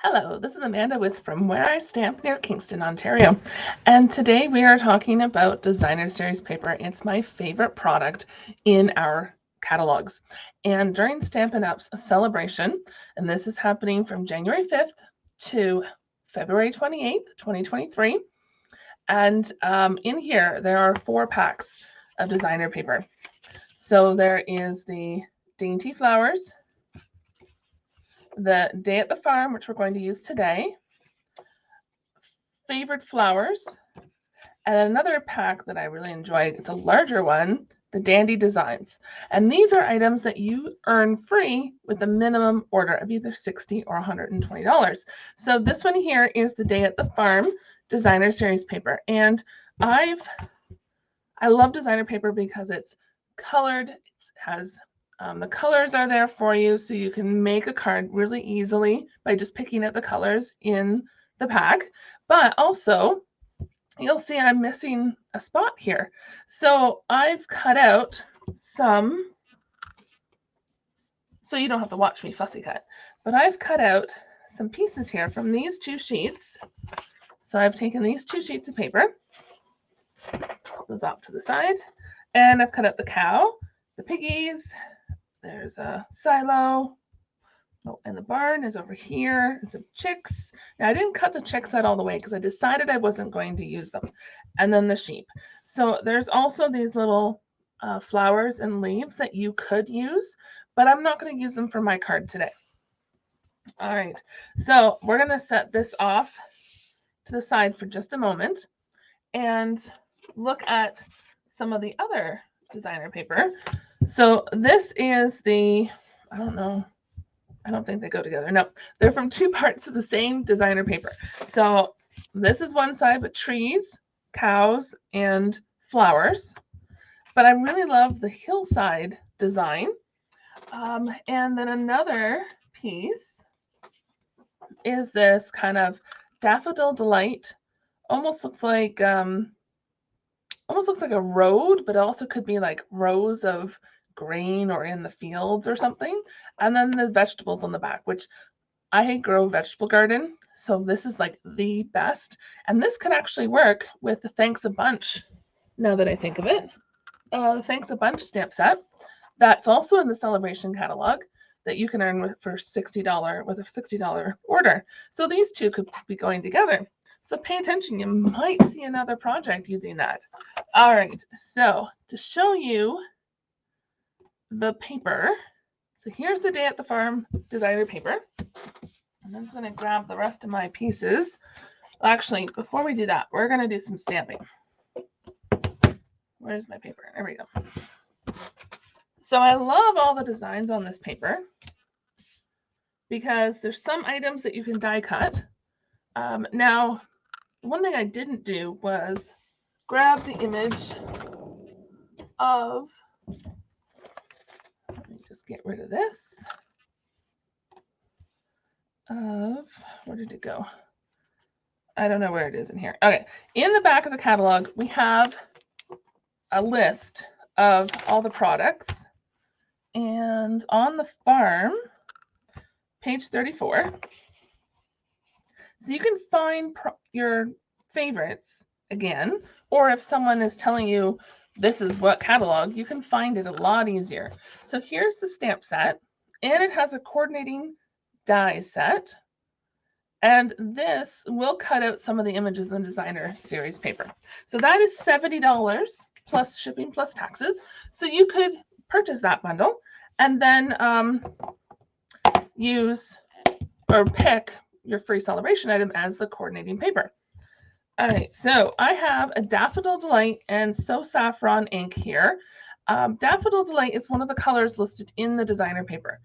Hello, this is Amanda with From Where I Stamp near Kingston, Ontario. And today we are talking about designer series paper. It's my favorite product in our catalogs. And during Stampin' Up's celebration, and this is happening from January 5th to February 28th, 2023. And in here, there are 4 packs of designer paper. So there is the Dainty Flowers, the Day at the Farm, which we're going to use today, Favorite Flowers, and another pack that I really enjoy, it's a larger one, the Dandy Designs. And these are items that you earn free with a minimum order of either $60 or $120. So this one here is the Day at the Farm designer series paper. And I love designer paper because it's colored, it has the colors are there for you, so you can make a card really easily by just picking at the colors in the pack. But also, you'll see I'm missing a spot here. So I've cut out some, so you don't have to watch me fussy cut, but I've cut out some pieces here from these 2 sheets. So I've taken these 2 sheets of paper, put those off to the side, and I've cut out the cow, the piggies, there's a silo. Oh, and the barn is over here, and some chicks. Now, I didn't cut the chicks out all the way because I decided I wasn't going to use them. And then the sheep. So there's also these little flowers and leaves that you could use, but I'm not going to use them for my card today. All right, so we're going to set this off to the side for just a moment and look at some of the other designer paper. So this is the, I don't think they go together. No, they're from 2 parts of the same designer paper. So this is one side with trees, cows, and flowers. But I really love the hillside design. And then another piece is this kind of Daffodil Delight. Almost looks like a road, but it also could be like rows of grain or in the fields or something. And then the vegetables on the back, which I grow a vegetable garden. So this is like the best. And this could actually work with the Thanks a Bunch, now that I think of it. The Thanks a Bunch stamp set. That's also in the Celebration catalog that you can earn with a $60 order. So these 2 could be going together. So pay attention, you might see another project using that. All right, so to show you the paper, so here's the Day at the Farm designer paper. And I'm just going to grab the rest of my pieces. Actually, before we do that, we're going to do some stamping. Where's my paper? There we go. So I love all the designs on this paper because there's some items that you can die cut. Now, one thing I didn't do was grab the image of, let me just get rid of this, where did it go? I don't know where it is in here. Okay, in the back of the catalog, we have a list of all the products. And on the farm, page 34, so you can find your favorites again, or if someone is telling you this is what catalog, you can find it a lot easier. So here's the stamp set, and it has a coordinating die set. And this will cut out some of the images in the designer series paper. So that is $70 plus shipping plus taxes. So you could purchase that bundle and then use or pick your free celebration item as the coordinating paper. All right, so I have a Daffodil Delight and So Saffron ink here. Daffodil Delight is one of the colors listed in the designer paper.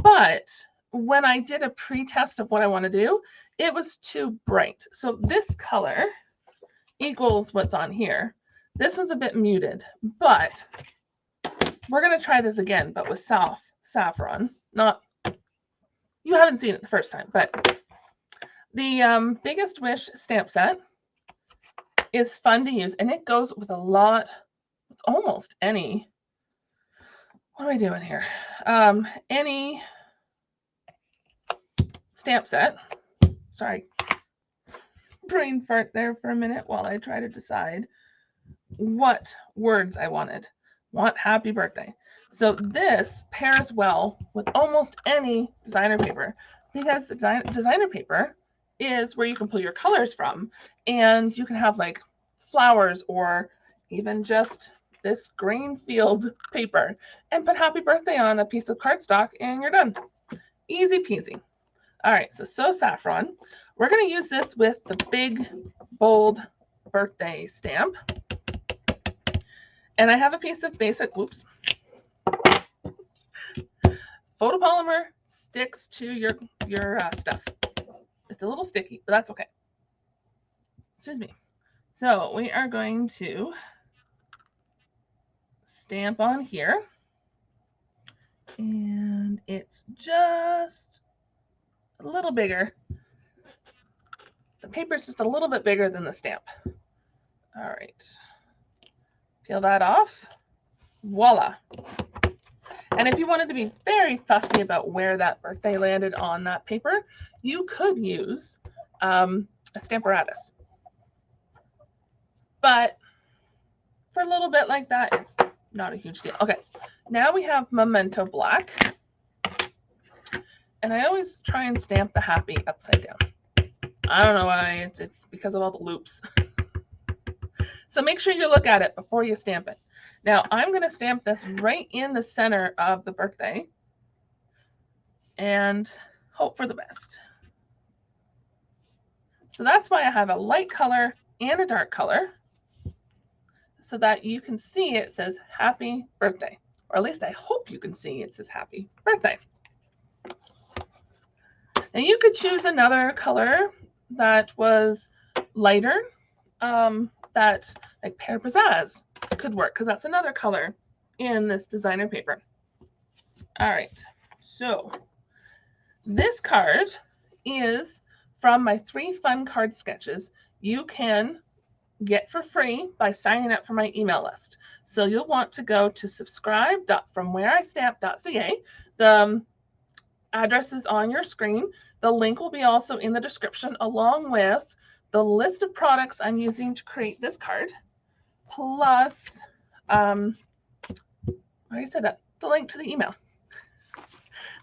But when I did a pre-test of what I want to do, it was too bright. So this color equals what's on here. This one's a bit muted, but we're going to try this again, but with saffron. You haven't seen it the first time, but the Biggest Wish stamp set is fun to use, and it goes with almost any, what am I doing here? Any stamp set. sorry, brain fart there for a minute while I try to decide what words I wanted. Want happy birthday. So this pairs well with almost any designer paper, because the designer paper is where you can pull your colors from, and you can have like flowers or even just this green field paper and put happy birthday on a piece of cardstock and you're done. Easy peasy. All right, so Saffron. We're going to use this with the big, bold birthday stamp. And I have a piece of basic, whoops, photopolymer sticks to your stuff. It's a little sticky, but that's okay. Excuse me. So we are going to stamp on here. And it's just a little bigger. The paper is just a little bit bigger than the stamp. All right. Peel that off. Voila. And if you wanted to be very fussy about where that birthday landed on that paper, you could use a Stamparatus. But for a little bit like that, it's not a huge deal. Okay, now we have Memento black. And I always try and stamp the happy upside down. I don't know why, it's because of all the loops. So make sure you look at it before you stamp it. Now I'm going to stamp this right in the center of the birthday and hope for the best. So that's why I have a light color and a dark color, so that you can see it says happy birthday, or at least I hope you can see it says happy birthday. And you could choose another color that was lighter, that like Pear Pizzazz could work, because that's another color in this designer paper. All right, so this card is from my 3 fun card sketches you can get for free by signing up for my email list. So you'll want to go to subscribe.fromwhereistamp.ca. The address is on your screen. The link will be also in the description, along with the list of products I'm using to create this card, plus, I already said that, the link to the email.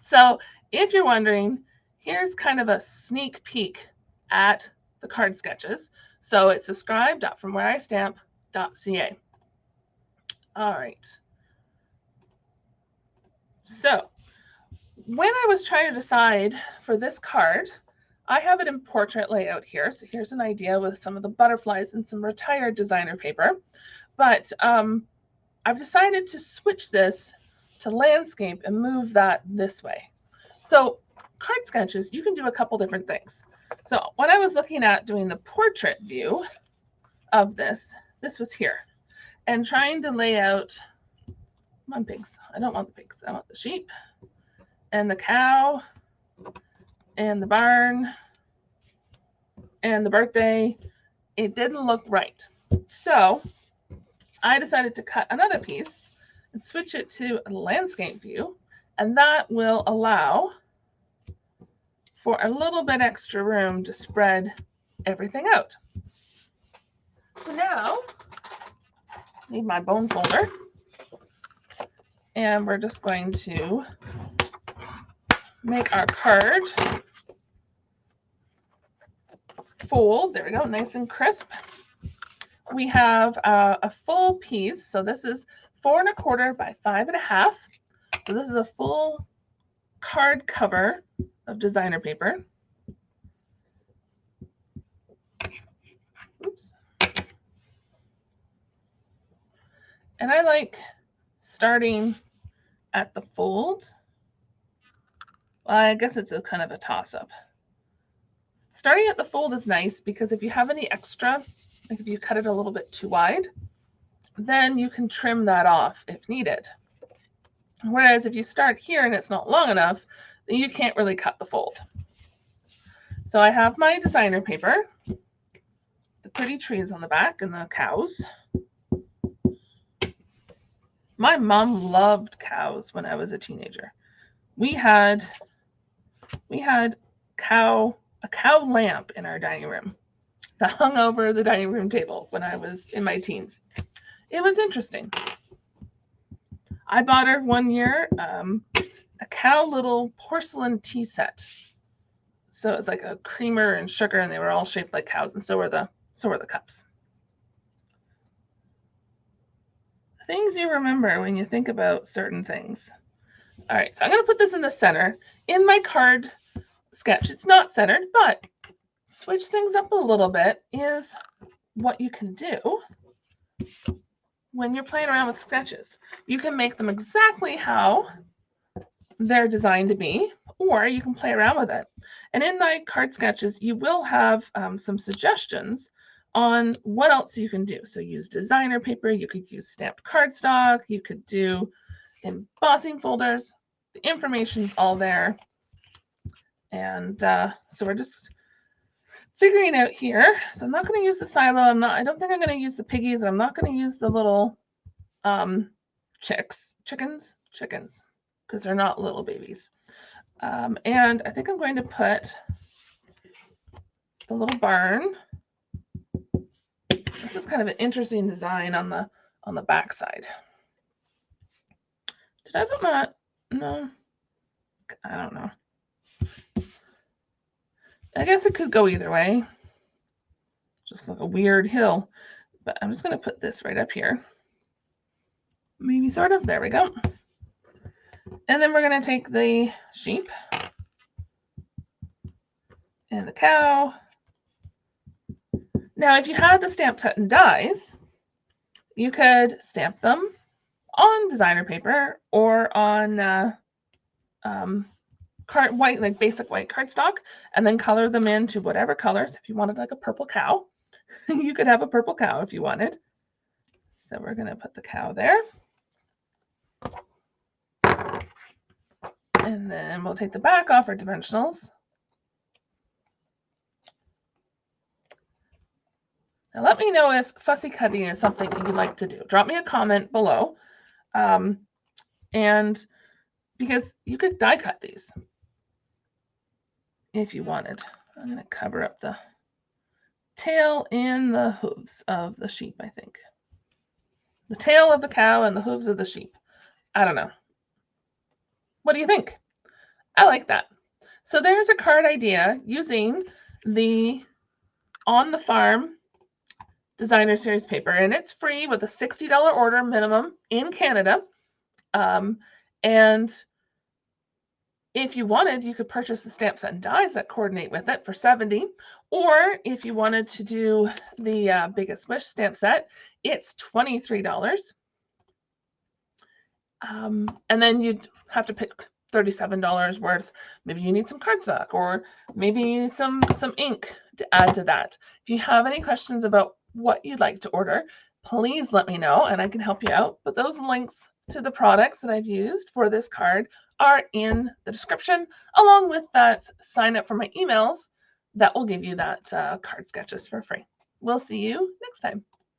So if you're wondering, here's kind of a sneak peek at the card sketches. So it's subscribe.fromwhereistamp.ca. All right. So when I was trying to decide for this card, I have it in portrait layout here. So here's an idea with some of the butterflies and some retired designer paper. But I've decided to switch this to landscape and move that this way. So card sketches, you can do a couple different things. So when I was looking at doing the portrait view of this was here. And trying to lay out, come on pigs, I don't want the pigs, I want the sheep and the cow and the barn and the birthday. It didn't look right. So I decided to cut another piece and switch it to a landscape view, and that will allow for a little bit extra room to spread everything out. So now I need my bone folder, and we're just going to make our card fold. There we go, nice and crisp. We have a full piece, so this is 4 1/4 by 5 1/2. So this is a full card cover of designer paper. Oops. And I like starting at the fold. Well, I guess it's a kind of a toss-up. Starting at the fold is nice because if you have any extra, like if you cut it a little bit too wide, then you can trim that off if needed. Whereas if you start here and it's not long enough, then you can't really cut the fold. So I have my designer paper, the pretty trees on the back and the cows. My mom loved cows when I was a teenager. We had cow a cow lamp in our dining room that hung over the dining room table when I was in my teens. It was interesting. I bought her one year a cow little porcelain tea set. So it was like a creamer and sugar, and they were all shaped like cows, and so were the cups. Things you remember when you think about certain things. All right, so I'm going to put this in the center. In my card sketch, it's not centered, but switch things up a little bit is what you can do when you're playing around with sketches. You can make them exactly how they're designed to be, or you can play around with it. And in my card sketches, you will have some suggestions on what else you can do. So use designer paper, you could use stamped cardstock, you could do embossing folders. The information's all there. And so we're just figuring out here. So I'm not going to use the silo. I don't think I'm going to use the piggies. I'm not going to use the little chickens, because they're not little babies. And I think I'm going to put the little barn. This is kind of an interesting design on the back side. Did I put my, no, I don't know. I guess it could go either way. Just like a weird hill, but I'm just going to put this right up here. Maybe sort of, there we go. And then we're going to take the sheep and the cow. Now, if you had the stamp set and dies, you could stamp them on designer paper or on white, like basic white cardstock, and then color them into whatever colors. If you wanted like a purple cow, you could have a purple cow if you wanted. So we're going to put the cow there. And then we'll take the back off our dimensionals. Now let me know if fussy cutting is something you'd like to do. Drop me a comment below. And because you could die cut these if you wanted. I'm going to cover up the tail and the hooves of the sheep, I think. The tail of the cow and the hooves of the sheep. I don't know. What do you think? I like that. So there's a card idea using the On the Farm Designer Series paper, and it's free with a $60 order minimum in Canada. And if you wanted, you could purchase the stamp set and dies that coordinate with it for $70. Or if you wanted to do the Biggest Wish stamp set, it's $23. And then you'd have to pick $37 worth. Maybe you need some cardstock, or maybe some ink to add to that. If you have any questions about what you'd like to order, please let me know and I can help you out. But those links to the products that I've used for this card are in the description, along with that sign up for my emails that will give you that card sketches for free. We'll see you next time.